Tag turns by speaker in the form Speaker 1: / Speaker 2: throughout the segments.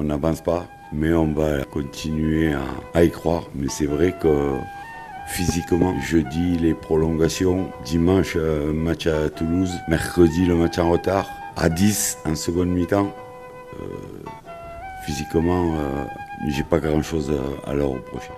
Speaker 1: on n'avance pas, mais on va continuer à y croire. Mais c'est vrai que physiquement, jeudi les prolongations, dimanche match à Toulouse, mercredi le match en retard, à 10 en seconde mi-temps. Physiquement, j'ai pas grand-chose à leur reprocher.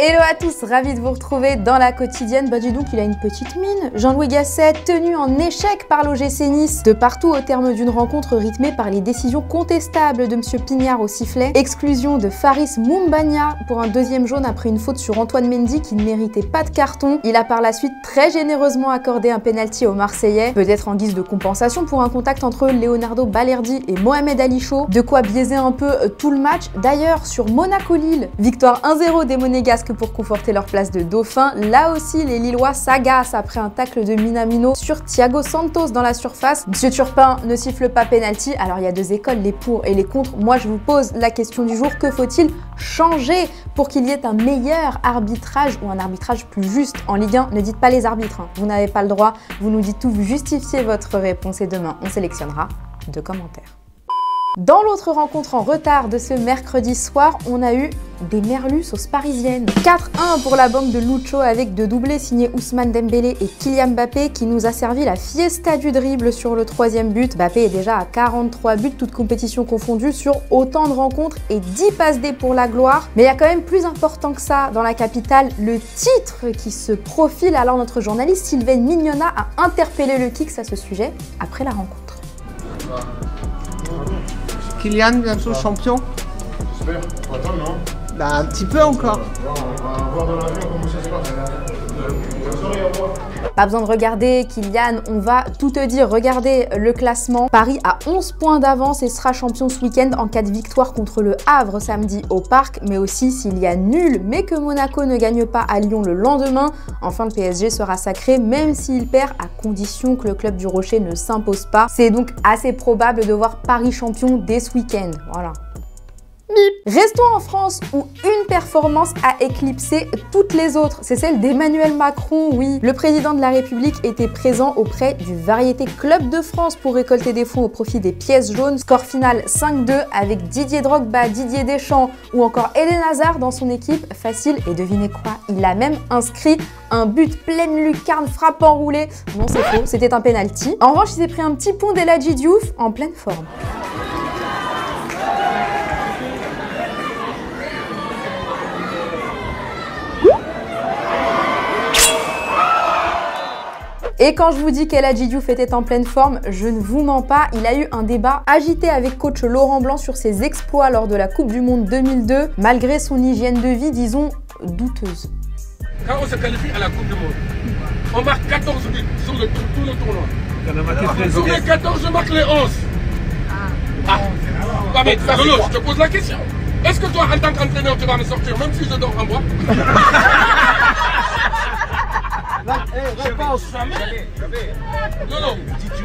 Speaker 2: Hello à tous, ravi de vous retrouver dans la quotidienne. Bah dis donc, il a une petite mine. Jean-Louis Gasset, tenu en échec par l'OGC Nice, de partout au terme d'une rencontre rythmée par les décisions contestables de M. Pignard au sifflet. Exclusion de Faris Moumbagna pour un deuxième jaune après une faute sur Antoine Mendy qui ne méritait pas de carton. Il a par la suite très généreusement accordé un penalty aux Marseillais, peut-être en guise de compensation pour un contact entre Leonardo Balerdi et Mohamed Ali Chaud. De quoi biaiser un peu tout le match. D'ailleurs, sur Monaco-Lille, victoire 1-0 des Monégasques pour conforter leur place de dauphin. Là aussi, les Lillois s'agacent après un tacle de Minamino sur Thiago Santos dans la surface. Monsieur Turpin ne siffle pas penalty. Alors il y a deux écoles, les pour et les contre. Moi je vous pose la question du jour, que faut-il changer pour qu'il y ait un meilleur arbitrage ou un arbitrage plus juste en Ligue 1? Ne dites pas les arbitres, hein. Vous n'avez pas le droit, vous nous dites tout, vous justifiez votre réponse et demain on sélectionnera 2 commentaires. Dans l'autre rencontre en retard de ce mercredi soir, on a eu des merlus sauce parisienne. 4-1 pour la banque de Lucho avec 2 doublés signés Ousmane Dembélé et Kylian Mbappé qui nous a servi la fiesta du dribble sur le 3e but. Mbappé est déjà à 43 buts, toutes compétitions confondues, sur autant de rencontres et 10 passes D pour la gloire. Mais il y a quand même plus important que ça dans la capitale, le titre qui se profile. Alors notre journaliste Sylvain Mignona a interpellé le Kix à ce sujet après la rencontre.
Speaker 3: Kylian, bientôt champion?
Speaker 4: J'espère. Pas tant, non?
Speaker 3: Bah, un petit peu encore.
Speaker 4: On va voir dans l'avion comment ça se passe. Bonne soirée, au revoir.
Speaker 2: Pas besoin de regarder Kylian, on va tout te dire. Regardez le classement. Paris a 11 points d'avance et sera champion ce week-end en cas de victoire contre le Havre samedi au Parc, mais aussi s'il y a nul mais que Monaco ne gagne pas à Lyon le lendemain. Enfin, le PSG sera sacré même s'il perd, à condition que le club du Rocher ne s'impose pas. C'est donc assez probable de voir Paris champion dès ce week-end. Voilà. Restons en France où une performance a éclipsé toutes les autres, c'est celle d'Emmanuel Macron, oui. Le président de la République était présent auprès du Variété Club de France pour récolter des fonds au profit des pièces jaunes. Score final 5-2 avec Didier Drogba, Didier Deschamps ou encore Eden Hazard dans son équipe. Facile, et devinez quoi, il a même inscrit un but pleine lucarne, frappe enroulée. Non, c'est faux, c'était un penalty. En revanche, il s'est pris un petit pont d'Eladji Diouf en pleine forme. Et quand je vous dis qu'Eladji Diouf était en pleine forme, je ne vous mens pas, il a eu un débat agité avec coach Laurent Blanc sur ses exploits lors de la Coupe du Monde 2002, malgré son hygiène de vie, disons, douteuse.
Speaker 5: Quand on se qualifie à la Coupe du Monde, on marque 14 buts sur tout le tournoi. Sur les 14, je marque les 11. Mais Lolo, je te pose la question. Est-ce que toi, en tant qu'entraîneur, tu vas me sortir même si je dors en bois?
Speaker 3: Réponse.
Speaker 5: Non, non.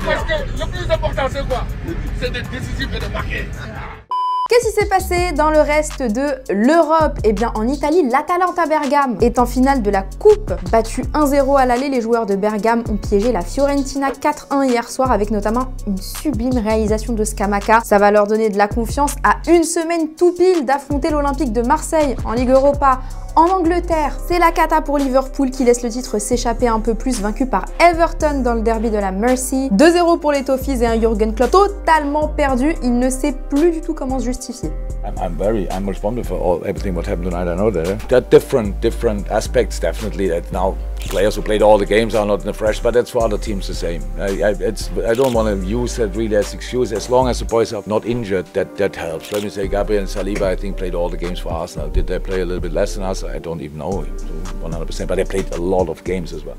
Speaker 5: Parce que le plus important, c'est quoi? C'est d'être décisif et de marquer.
Speaker 2: Qu'est-ce qui s'est passé dans le reste de l'Europe? Eh bien, en Italie, l'Atalanta Bergame est en finale de la Coupe. Battu 1-0 à l'aller, les joueurs de Bergame ont piégé la Fiorentina 4-1 hier soir avec notamment une sublime réalisation de Scamacca. Ça va leur donner de la confiance à une semaine tout pile d'affronter l'Olympique de Marseille en Ligue Europa. En Angleterre, c'est la cata pour Liverpool qui laisse le titre s'échapper un peu plus, vaincu par Everton dans le derby de la Mercy. 2-0 pour les Toffees et un Jürgen Klopp totalement perdu. Il ne sait plus du tout comment se justifier.
Speaker 6: I'm responsible for everything what happened tonight. I know that. There are different aspects definitely that now players who played all the games are not in the fresh, but that's for other teams the same. I don't want to use that really as excuse. As long as the boys are not injured, that helps. Let me say, Gabriel and Saliba, I think, played all the games for Arsenal. Did they play a little bit less than us? I don't even know 100%, but they played a lot of games as well.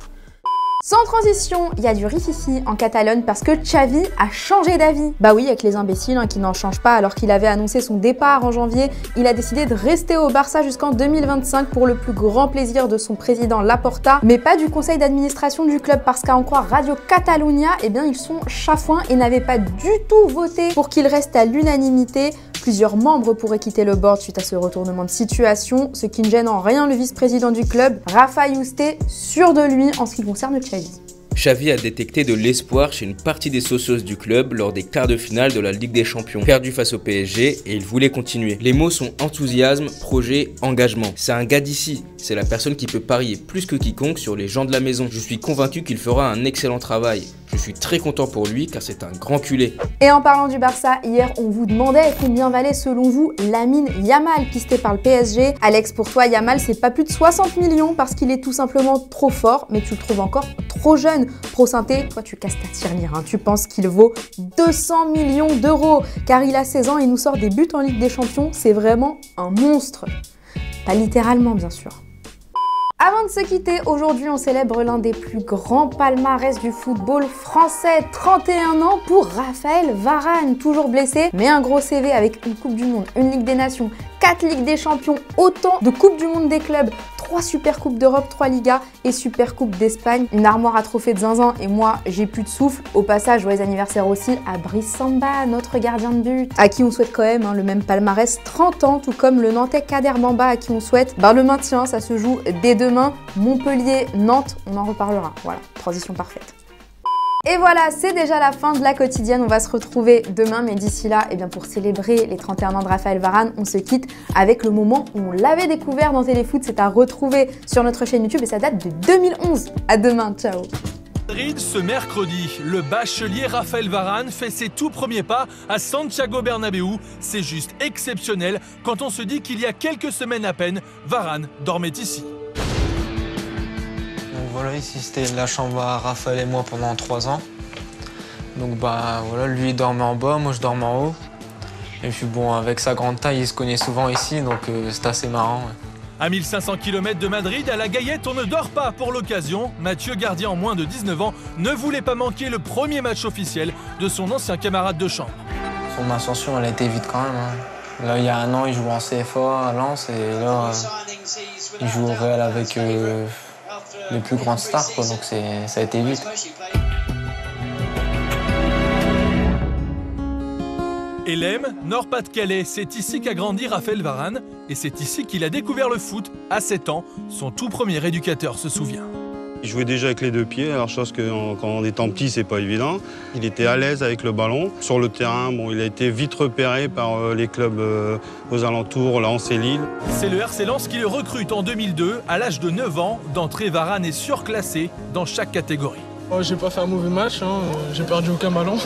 Speaker 2: Sans transition, il y a du rififi en Catalogne parce que Xavi a changé d'avis. Bah oui, avec les imbéciles qui n'en changent pas alors qu'il avait annoncé son départ en janvier, il a décidé de rester au Barça jusqu'en 2025 pour le plus grand plaisir de son président Laporta, mais pas du conseil d'administration du club parce qu'à en croire Radio Catalunya, eh bien ils sont chafouins et n'avaient pas du tout voté pour qu'il reste à l'unanimité. Plusieurs membres pourraient quitter le board suite à ce retournement de situation, ce qui ne gêne en rien le vice-président du club, Rafa Yuste, sûr de lui en ce qui concerne Xavi.
Speaker 7: Xavi a détecté de l'espoir chez une partie des socios du club lors des quarts de finale de la Ligue des Champions, perdu face au PSG, et il voulait continuer. Les mots sont enthousiasme, projet, engagement. C'est un gars d'ici, c'est la personne qui peut parier plus que quiconque sur les gens de la maison. Je suis convaincu qu'il fera un excellent travail. Je suis très content pour lui car c'est un grand culé.
Speaker 2: Et en parlant du Barça, hier on vous demandait combien valait selon vous Lamine Yamal pisté par le PSG. Alex, pour toi Yamal c'est pas plus de 60 millions parce qu'il est tout simplement trop fort, mais tu le trouves encore trop jeune. Pro Synthé, toi tu casses ta tirelire, hein. Tu penses qu'il vaut 200 millions d'euros car il a 16 ans et nous sort des buts en Ligue des Champions, c'est vraiment un monstre. Pas littéralement bien sûr. Avant de se quitter, aujourd'hui on célèbre l'un des plus grands palmarès du football français. 31 ans pour Raphaël Varane, toujours blessé, mais un gros CV avec une Coupe du Monde, une Ligue des Nations, 4 Ligues des Champions, autant de Coupes du Monde des clubs, 3 Super Coupes d'Europe, 3 Ligas et Super Coupe d'Espagne, une armoire à trophées de zinzin et moi j'ai plus de souffle. Au passage, joyeux anniversaire aussi à Brice Samba, notre gardien de but, à qui on souhaite quand même le même palmarès, 30 ans, tout comme le Nantais Kader Bamba à qui on souhaite le maintien. Ça se joue dès demain, Montpellier-Nantes, on en reparlera. Voilà, transition parfaite. Et voilà, c'est déjà la fin de la quotidienne. On va se retrouver demain, mais d'ici là, pour célébrer les 31 ans de Raphaël Varane, on se quitte avec le moment où on l'avait découvert dans Téléfoot. C'est à retrouver sur notre chaîne YouTube et ça date de 2011. À demain, ciao.
Speaker 8: Madrid, ce mercredi, le bachelier Raphaël Varane fait ses tout premiers pas à Santiago Bernabéu. C'est juste exceptionnel quand on se dit qu'il y a quelques semaines à peine, Varane dormait ici.
Speaker 9: Voilà, ici c'était la chambre à Raphaël et moi pendant 3 ans. Donc voilà, lui il dormait en bas, moi je dormais en haut. Et puis bon, avec sa grande taille, il se cognait souvent ici, donc c'est assez marrant. Ouais.
Speaker 8: À 1500 km de Madrid, à la Gaillette, on ne dort pas pour l'occasion. Mathieu, gardien en moins de 19 ans, ne voulait pas manquer le premier match officiel de son ancien camarade de chambre.
Speaker 9: Son ascension, elle a été vite quand même. Hein. Là, il y a 1 an, il jouait en CFA à Lens et là, il joue au Real avec les plus grandes stars, quoi, donc ça a été vite.
Speaker 8: Helem, Nord-Pas-de-Calais, c'est ici qu'a grandi Raphaël Varane et c'est ici qu'il a découvert le foot à 7 ans. Son tout premier éducateur se souvient.
Speaker 10: Il jouait déjà avec les 2 pieds, alors chose que quand on étant petit, c'est pas évident. Il était à l'aise avec le ballon. Sur le terrain, il a été vite repéré par les clubs aux alentours, Lens et Lille.
Speaker 8: C'est le RC Lens qui le recrute en 2002. À l'âge de 9 ans, d'entrée, Varane est surclassé dans chaque catégorie.
Speaker 4: Oh, j'ai pas fait un mauvais match, hein. J'ai perdu aucun ballon.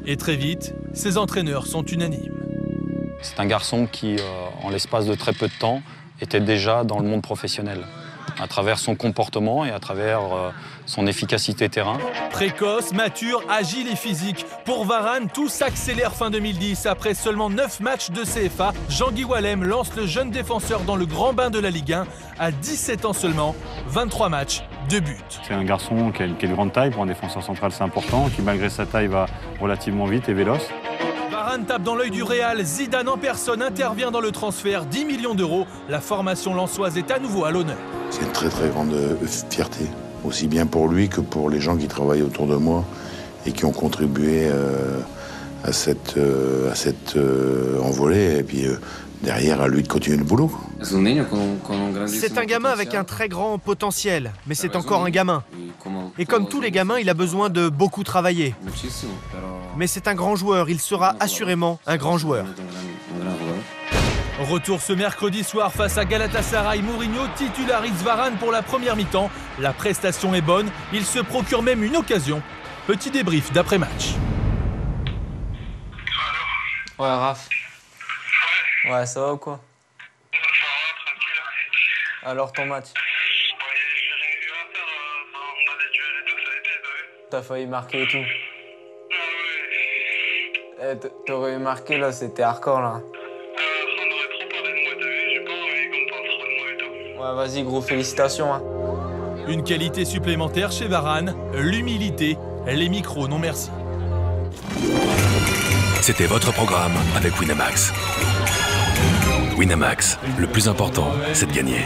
Speaker 8: Et très vite, ses entraîneurs sont unanimes.
Speaker 11: C'est un garçon qui, en l'espace de très peu de temps, était déjà dans le monde professionnel, à travers son comportement et à travers son efficacité terrain.
Speaker 8: Précoce, mature, agile et physique. Pour Varane, tout s'accélère fin 2010. Après seulement 9 matchs de CFA, Jean-Guy Wallem lance le jeune défenseur dans le grand bain de la Ligue 1. À 17 ans seulement, 23 matchs, 2 buts.
Speaker 12: C'est un garçon qui a une grande taille. Pour un défenseur central, c'est important, qui malgré sa taille va relativement vite et véloce.
Speaker 8: Varane tape dans l'œil du Real. Zidane en personne intervient dans le transfert, 10 millions d'euros. La formation lensoise est à nouveau à l'honneur.
Speaker 13: C'est une très grande fierté, aussi bien pour lui que pour les gens qui travaillent autour de moi et qui ont contribué à cette envolée. Et puis derrière, à lui de continuer le boulot.
Speaker 14: C'est un gamin avec un très grand potentiel, mais c'est encore un gamin. Et comme tous les gamins, il a besoin de beaucoup travailler. Mais c'est un grand joueur, il sera assurément un grand joueur.
Speaker 8: Retour ce mercredi soir face à Galatasaray. Mourinho titularise Varane pour la première mi-temps. La prestation est bonne, il se procure même une occasion. Petit débrief d'après-match.
Speaker 9: Ouais, Raph. Ouais, ça va ou quoi? Alors ton match? T'as failli marquer et tout. T'aurais marqué là, c'était hardcore là. Ouais, vas-y gros, félicitations. Hein.
Speaker 8: Une qualité supplémentaire chez Varane, l'humilité. Les micros, non merci.
Speaker 15: C'était votre programme avec Winamax. Winamax, le plus important, c'est de gagner.